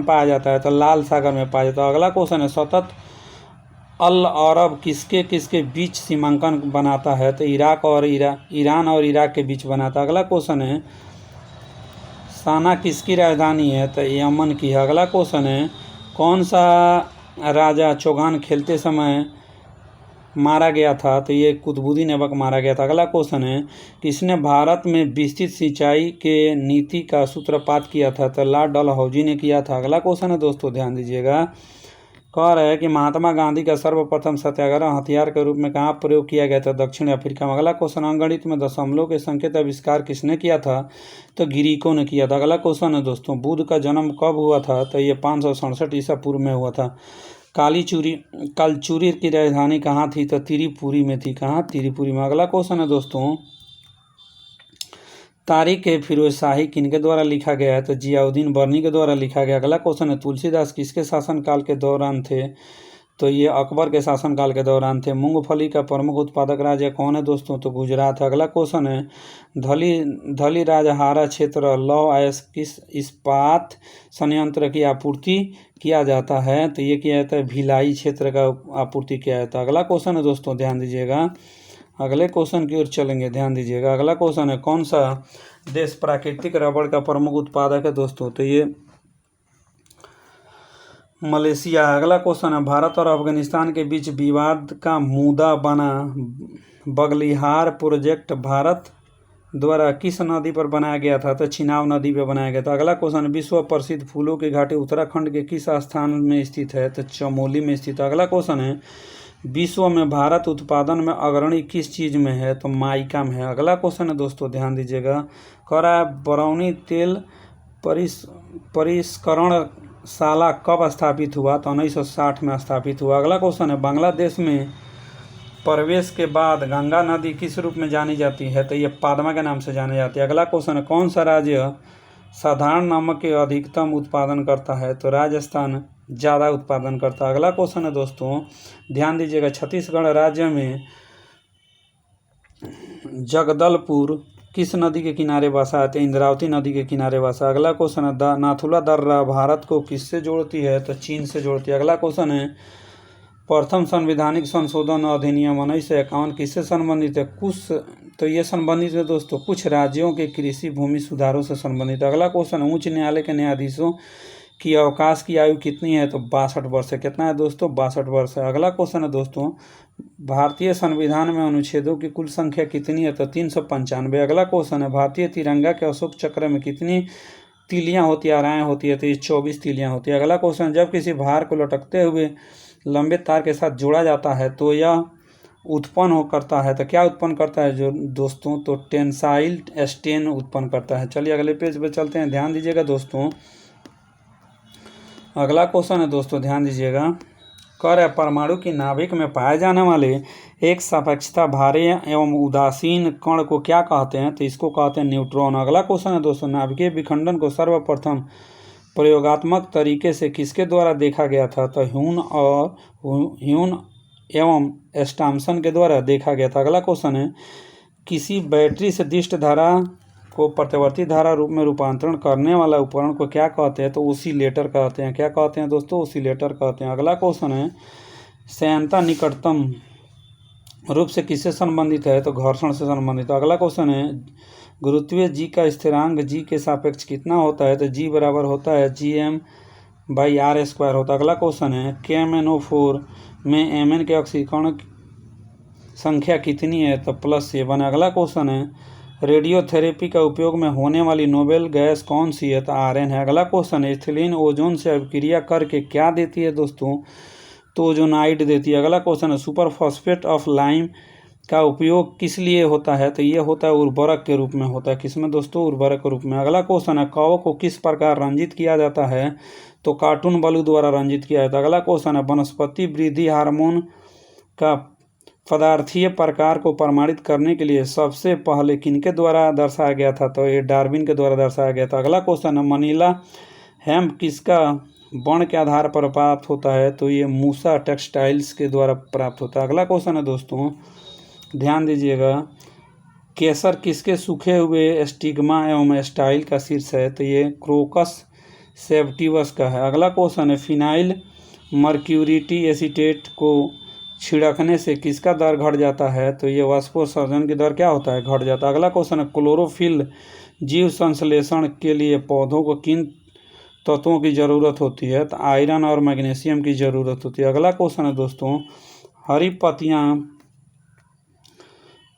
पाया जाता है तो लाल सागर में पाया जाता है। अगला क्वेश्चन है सतत अल अरब किसके किसके बीच सीमांकन बनाता है तो ईरान और इराक के बीच बनाता है। अगला क्वेश्चन है साना किसकी राजधानी है तो यमन की है। अगला क्वेश्चन है कौन सा राजा चौगान खेलते समय मारा गया था तो ये कुतुबुद्दीन ऐबक मारा गया था। अगला क्वेश्चन है किसने भारत में विस्तृत सिंचाई के नीति का सूत्रपात किया था तो लॉर्ड डलहौजी ने किया था। अगला क्वेश्चन है दोस्तों, ध्यान दीजिएगा, कह रहा है कि महात्मा गांधी का सर्वप्रथम सत्याग्रह हथियार के रूप में कहाँ प्रयोग किया गया था दक्षिण अफ्रीका में। अगला क्वेश्चन अंकगणित में दशमलव के संकेत आविष्कार किसने किया था तो ग्रीकों ने किया था। अगला क्वेश्चन है दोस्तों बुद्ध का जन्म कब हुआ था तो ये 567 ईसा पूर्व में हुआ था। कालचुरी की राजधानी कहाँ थी तो त्रिपुरी में थी। कहाँ, त्रिपुरी में। अगला क्वेश्चन है दोस्तों तारीख ए फिरोज शाही किनके द्वारा लिखा गया है तो जियाउद्दीन बर्नी के द्वारा लिखा गया। अगला क्वेश्चन है तुलसीदास किसके शासनकाल के दौरान थे तो ये अकबर के शासनकाल के दौरान थे। मूंगफली का प्रमुख उत्पादक राज्य कौन है दोस्तों तो गुजरात है। अगला क्वेश्चन है धली राजहारा क्षेत्र लौह अयस्क किस इस्पात संयंत्र की आपूर्ति किया जाता है तो ये किया जाता है भिलाई क्षेत्र का आपूर्ति किया जाता है। अगला क्वेश्चन है दोस्तों, ध्यान दीजिएगा, अगले क्वेश्चन की ओर चलेंगे, ध्यान दीजिएगा। अगला क्वेश्चन है कौन सा देश प्राकृतिक रबड़ का प्रमुख उत्पादक है दोस्तों तो ये मलेशिया है। अगला क्वेश्चन है भारत और अफगानिस्तान के बीच विवाद का मुद्दा बना बगलिहार प्रोजेक्ट भारत द्वारा किस नदी पर बनाया गया था तो चिनाब नदी पर बनाया गया था। अगला क्वेश्चन विश्व प्रसिद्ध फूलों की घाटी उत्तराखंड के किस स्थान में स्थित है तो चमोली में स्थित है। अगला क्वेश्चन है विश्व में भारत उत्पादन में अग्रणी किस चीज़ में है तो माइका में है। अगला क्वेश्चन है दोस्तों, ध्यान दीजिएगा, कह रहा है बरौनी तेल परिष्करणशाला कब स्थापित हुआ तो 1960 में स्थापित हुआ। अगला क्वेश्चन है बांग्लादेश में प्रवेश के बाद गंगा नदी किस रूप में जानी जाती है तो ये पादमा के नाम से जानी जाती है। अगला क्वेश्चन है कौन सा राज्य साधारण नमक के अधिकतम उत्पादन करता है तो राजस्थान ज़्यादा उत्पादन करता है। अगला क्वेश्चन है दोस्तों, ध्यान दीजिएगा, छत्तीसगढ़ राज्य में जगदलपुर किस नदी के किनारे बसा है तो इंद्रावती नदी के किनारे बसा। अगला क्वेश्चन है नाथुला दर्रा भारत को किससे जोड़ती है तो चीन से जोड़ती है। अगला क्वेश्चन है प्रथम संवैधानिक संशोधन अधिनियम 1951 किससे संबंधित है तो ये संबंधित है दोस्तों कुछ राज्यों के कृषि भूमि सुधारों से संबंधित है। अगला क्वेश्चन उच्च न्यायालय के न्यायाधीशों की अवकाश की आयु कितनी है तो 62 वर्ष है। कितना है दोस्तों 62 वर्ष है। अगला क्वेश्चन है दोस्तों भारतीय संविधान में अनुच्छेदों की कुल संख्या कितनी है तो 395। अगला क्वेश्चन है भारतीय तिरंगा के अशोक चक्र में कितनी तीलियां होती है आराएँ होती है तो ये 24 तीलियां होती है। अगला क्वेश्चन जब किसी भार को लटकते हुए लंबे तार के साथ जोड़ा जाता है तो यह उत्पन्न करता है तो क्या उत्पन्न करता है जो दोस्तों तो टेंसाइल स्ट्रेन उत्पन्न करता है। चलिए अगले पेज पे चलते हैं, ध्यान दीजिएगा दोस्तों। अगला क्वेश्चन है दोस्तों, ध्यान दीजिएगा, कह रहा है परमाणु की नाभिक में पाए जाने वाले एक सापेक्षता भारी एवं उदासीन कण को क्या कहते हैं तो इसको कहते हैं न्यूट्रॉन। अगला क्वेश्चन है दोस्तों नाभिकीय विखंडन को सर्वप्रथम प्रयोगात्मक तरीके से किसके द्वारा देखा गया था तो ह्यून एवं स्टॉम्सन के द्वारा देखा गया था। अगला क्वेश्चन है किसी बैटरी से दिष्ट धारा को प्रतिवर्ती धारा रूप में रूपांतरण करने वाला उपकरण को क्या कहते हैं तो ओसिलेटर कहते हैं। क्या कहते हैं दोस्तों ओसिलेटर कहते हैं। अगला क्वेश्चन है श्यानता निकटतम रूप से किससे संबंधित है तो घर्षण से संबंधित है। अगला क्वेश्चन है गुरुत्वीय जी का स्थिरांक जी के सापेक्ष कितना होता है तो जी बराबर होता है GM/r² होता है। अगला क्वेश्चन है KMnO4 में Mn के ऑक्सीकरण संख्या कितनी है तो +7 है। अगला क्वेश्चन है रेडियोथेरेपी का उपयोग में होने वाली नोबेल गैस कौन सी है तो आर्यन है। अगला क्वेश्चन है एथिलीन ओजोन से अभिक्रिया करके क्या देती है दोस्तों तो ओजोनाइड देती है। अगला क्वेश्चन है सुपर फॉस्फेट ऑफ लाइम का उपयोग किस लिए होता है तो ये होता है उर्वरक के रूप में होता है। किसमें दोस्तों उर्वरक के रूप में। अगला क्वेश्चन है कौवे को किस प्रकार रंजित किया जाता है तो कार्टून बलू द्वारा रंजित किया जाता है। अगला क्वेश्चन है वनस्पति वृद्धि हार्मोन का पदार्थीय प्रकार को प्रमाणित करने के लिए सबसे पहले किनके द्वारा दर्शाया गया था? तो ये डार्विन के द्वारा दर्शाया गया था। अगला क्वेश्चन है, मनीला हेम्प किसका वर्ण के आधार पर प्राप्त होता है? तो ये मूसा टेक्सटाइल्स के द्वारा प्राप्त होता है। अगला क्वेश्चन है दोस्तों, ध्यान दीजिएगा, केसर किसके सूखे हुए स्टिग्मा एवं स्टाइल का शीर्ष है? तो ये क्रोकस सेप्टिवस का है। अगला क्वेश्चन है, फिनाइल मर्क्यूरिटी एसीटेट को छिड़कने से किसका दर घट जाता है? तो ये वाष्पोत्सर्जन की दर क्या होता है? घट जाता है। अगला क्वेश्चन है, क्लोरोफिल जीव संश्लेषण के लिए पौधों को किन तत्वों की ज़रूरत होती है? तो आयरन और मैग्नीशियम की ज़रूरत होती है। अगला क्वेश्चन है दोस्तों, हरी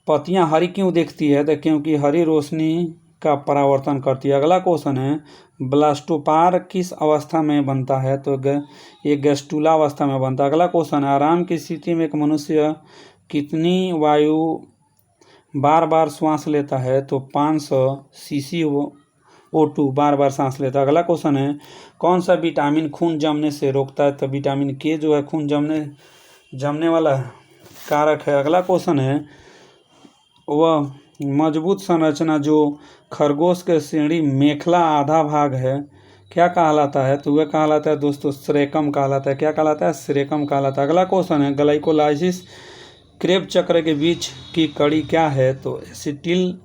पत्तियां हरी क्यों दिखती है? तो क्योंकि हरी रोशनी का परावर्तन करती है। अगला क्वेश्चन है, ब्लास्टोपार किस अवस्था में बनता है? तो ये गैस्ट्रुला अवस्था में बनता है। अगला क्वेश्चन है, आराम की स्थिति में एक मनुष्य कितनी वायु बार बार श्वास लेता है? तो 500 सीसी O2 बार बार सांस लेता है। अगला क्वेश्चन है, कौन सा विटामिन खून जमने से रोकता है? तो विटामिन के जो है खून जमने वाला कारक है। अगला क्वेश्चन है, वह मजबूत संरचना जो खरगोश के श्रेणी मेखला आधा भाग है क्या कहलाता है? तो वह कहलाता है दोस्तों सेरेकम कहलाता है। क्या कहलाता है? सेरेकम कहलाता है। अगला क्वेश्चन है, ग्लाइकोलाइसिस क्रेब चक्र के बीच की कड़ी क्या है? तो एसिटिल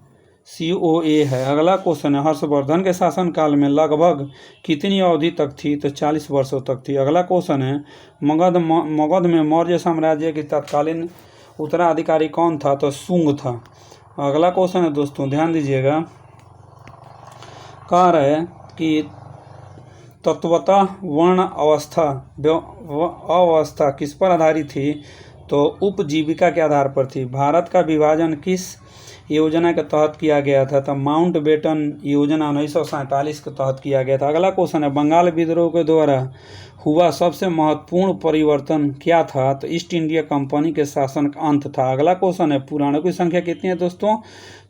CoA है। अगला क्वेश्चन है, हर्षवर्धन के शासनकाल में लगभग कितनी अवधि तक थी? तो 40 वर्षों तक थी। अगला क्वेश्चन है, मगध में मौर्य साम्राज्य की तत्कालीन उत्तराधिकारी कौन था? तो शुंग था। अगला क्वेश्चन है दोस्तों, ध्यान दीजिएगा, कह रहे कि तत्वतः वर्ण अवस्था किस पर आधारित थी? तो उपजीविका के आधार पर थी। भारत का विभाजन किस योजना के तहत किया गया था? तो माउंटबेटन योजना 1947 के तहत किया गया था। अगला क्वेश्चन है, बंगाल विद्रोह के द्वारा हुआ सबसे महत्वपूर्ण परिवर्तन क्या था? तो ईस्ट इंडिया कंपनी के शासन का अंत था। अगला क्वेश्चन है, पुराणों की संख्या कितनी है दोस्तों?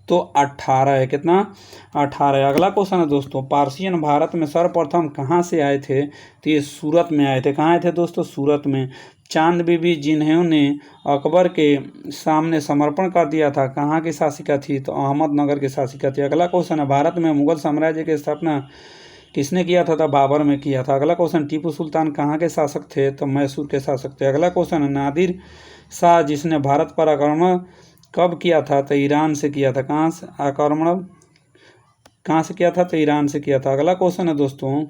तो 18 है। कितना? 18 है। अगला क्वेश्चन है दोस्तों, पार्सियन भारत में सर्वप्रथम कहाँ से आए थे? तो ये सूरत में आए थे। कहाँ आए थे दोस्तों? सूरत में। चांद बीबी जिन्होंने अकबर के सामने समर्पण कर दिया था, कहाँ की शासिका थी? तो अहमदनगर की शासिका थी। अगला क्वेश्चन है, भारत में मुगल साम्राज्य की स्थापना किसने किया था? तो बाबर में किया था। अगला क्वेश्चन, टीपू सुल्तान कहाँ के शासक थे? तो मैसूर के शासक थे। अगला क्वेश्चन है, नादिर शाह जिसने भारत पर आक्रमण कब किया था? तो ईरान से किया था। कहाँ से आक्रमण कहाँ से किया था? तो ईरान से किया था। अगला क्वेश्चन है दोस्तों,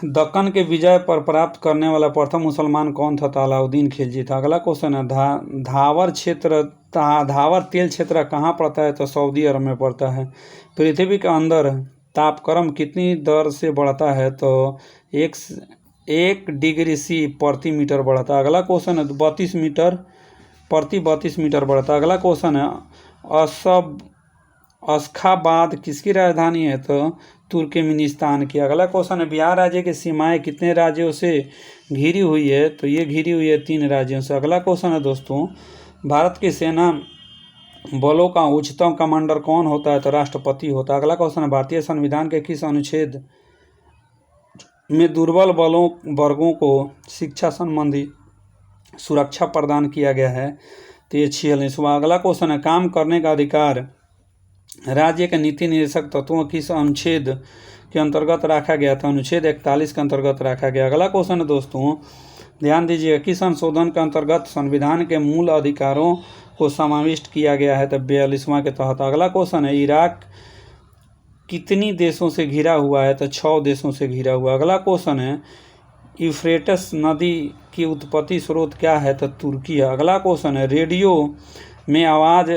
दक्कन के विजय पर प्राप्त करने वाला प्रथम मुसलमान कौन था? तो अलाउद्दीन खिलजी था। अगला क्वेश्चन है, धावर तेल क्षेत्र कहाँ पड़ता है? तो सऊदी अरब में पड़ता है। पृथ्वी के अंदर तापक्रम कितनी दर से बढ़ता है? तो 1 डिग्री C प्रति मीटर बढ़ता है। अगला क्वेश्चन है, 32 मीटर बढ़ता है। अगला क्वेश्चन है, अशखाबाद किसकी राजधानी है? तो तुर्कमेनिस्तान की। अगला क्वेश्चन है, बिहार राज्य की सीमाएं कितने राज्यों से घिरी हुई है? तो ये घिरी हुई है 3 राज्यों से। अगला क्वेश्चन है दोस्तों, भारत की सेना बलों का उच्चतम कमांडर कौन होता है? तो राष्ट्रपति होता है। अगला क्वेश्चन है, भारतीय संविधान के किस अनुच्छेद में दुर्बल वर्गों को शिक्षा संबंधी सुरक्षा प्रदान किया गया है? तो ये 46वां। अगला क्वेश्चन है, काम करने का अधिकार राज्य के नीति निर्देशक तत्वों किस अनुच्छेद के अंतर्गत रखा गया था? अनुच्छेद 41 के अंतर्गत रखा गया। अगला क्वेश्चन है दोस्तों, ध्यान दीजिए, किस संशोधन के अंतर्गत संविधान के मूल अधिकारों को समाविष्ट किया गया है? तो 42वां के तहत। अगला क्वेश्चन है, इराक कितनी देशों से घिरा हुआ है? तो 6 देशों से घिरा हुआ। अगला क्वेश्चन है, यूफ्रेटस नदी की उत्पत्ति स्रोत क्या है? तो तुर्की है। अगला क्वेश्चन है, रेडियो में आवाज़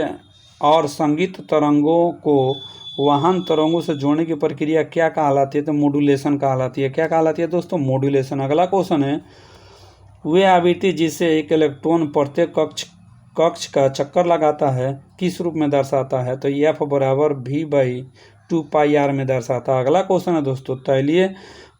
और संगीत तरंगों को वाहन तरंगों से जोड़ने की प्रक्रिया क्या कहलाती है? तो मॉड्यूलेशन कहलाती है। क्या कहलाती है दोस्तों? मॉड्यूलेशन। अगला क्वेश्चन है, वे आवृत्ति जिसे एक इलेक्ट्रॉन प्रत्येक कक्ष का चक्कर लगाता है किस रूप में दर्शाता है? तो F बराबर V/2πr में दर्शाता है। अगला क्वेश्चन है दोस्तों, तैलीय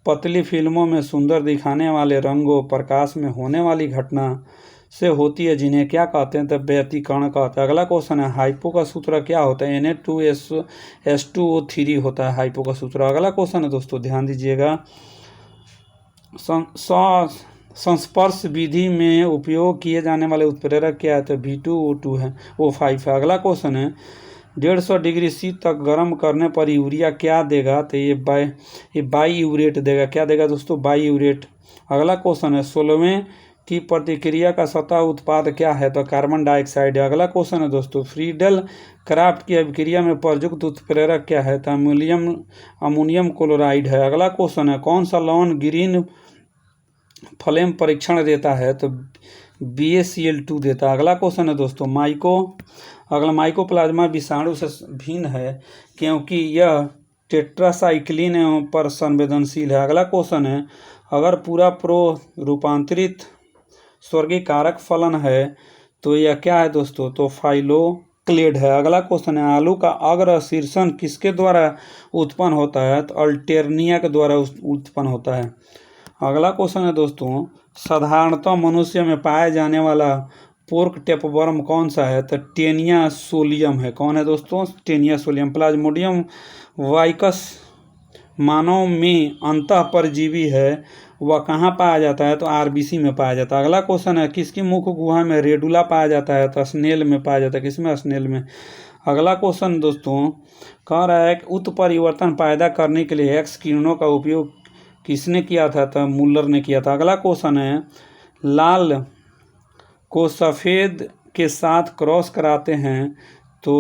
पतली फिल्मों में सुंदर दिखाने वाले रंगों प्रकाश में होने वाली घटना से होती है जिन्हें क्या कहते हैं? तो व्यतिकरण कहते हैं। अगला क्वेश्चन है, हाइपो का सूत्र क्या होता है? Na2SO3 होता है हाइपो का सूत्र। अगला क्वेश्चन है दोस्तों, ध्यान दीजिएगा, संस्पर्श विधि में उपयोग किए जाने वाले उत्प्रेरक क्या है? तो V2O2 है, O5 है। अगला क्वेश्चन है 150 डिग्री C तक गर्म करने पर यूरिया क्या देगा? तो ये बाई यूरेट देगा। क्या देगा दोस्तों? By urate. अगला क्वेश्चन है 16वें की प्रतिक्रिया का सतह उत्पाद क्या है? तो कार्बन डाइऑक्साइड है। अगला क्वेश्चन है दोस्तों फ्रीडल क्राफ्ट की अभिक्रिया में प्रयुक्त उत्प्रेरक क्या है? तो अमोनियम क्लोराइड है। अगला क्वेश्चन है कौन सा लवण ग्रीन फ्लेम परीक्षण देता है? तो BaCl2 देता है। अगला क्वेश्चन है दोस्तों माइकोप्लाज्मा विषाणु से भिन्न है क्योंकि यह टेट्रासाइक्लिन पर संवेदनशील है। अगला क्वेश्चन है अगर पूरा प्रो रूपांतरित स्वर्गीय कारक फलन है तो यह क्या है दोस्तों? तो फाइलोक्लेड है। अगला क्वेश्चन है आलू का अग्र शीर्षण किसके द्वारा उत्पन्न होता है? तो अल्टेरनिया के द्वारा उत्पन्न होता है। अगला क्वेश्चन है दोस्तों साधारणतः मनुष्य में पाया जाने वाला पोर्क टेपवर्म कौन सा है? तो टेनिया सोलियम है। कौन है दोस्तों? Taenia solium. प्लाज्मोडियम वाइकस मानव में अंतः परजीवी है, वह कहाँ पाया जाता है? तो RBC में पाया जाता है। अगला क्वेश्चन है किसकी मुख्य गुहा में रेडुला पाया जाता है? तो स्नेल में पाया जाता है। किसमें? स्नेल में। अगला क्वेश्चन दोस्तों कह रहा है कि उत्परिवर्तन पैदा करने के लिए एक्स किरणों का उपयोग किसने किया था? तो मुल्लर ने किया था। अगला क्वेश्चन है लाल को सफ़ेद के साथ क्रॉस कराते हैं तो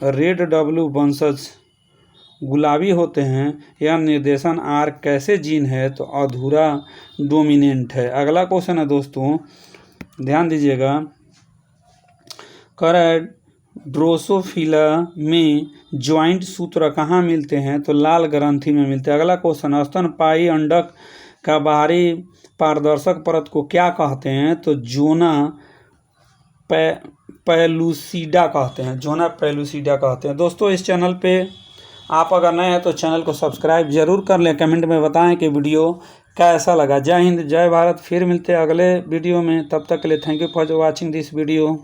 रेड डब्ल्यू वंशज गुलाबी होते हैं। यह निर्देशन R कैसे जीन है? तो अधूरा डोमिनेंट है। अगला क्वेश्चन है दोस्तों ध्यान दीजिएगा कह रहा है ड्रोसोफिला में ज्वाइंट सूत्र कहाँ मिलते हैं? तो लाल ग्रंथि में मिलते हैं। अगला क्वेश्चन स्तनपायी अंडक का बाहरी पारदर्शक परत को क्या कहते हैं? तो जोना पेलुसिडा कहते हैं। जोना पेलुसिडा कहते हैं। दोस्तों इस चैनल पे आप अगर नए हैं तो चैनल को सब्सक्राइब जरूर कर लें। कमेंट में बताएं कि वीडियो कैसा लगा। जय हिंद जय भारत। फिर मिलते हैं अगले वीडियो में, तब तक के लिए thank you for watching this video.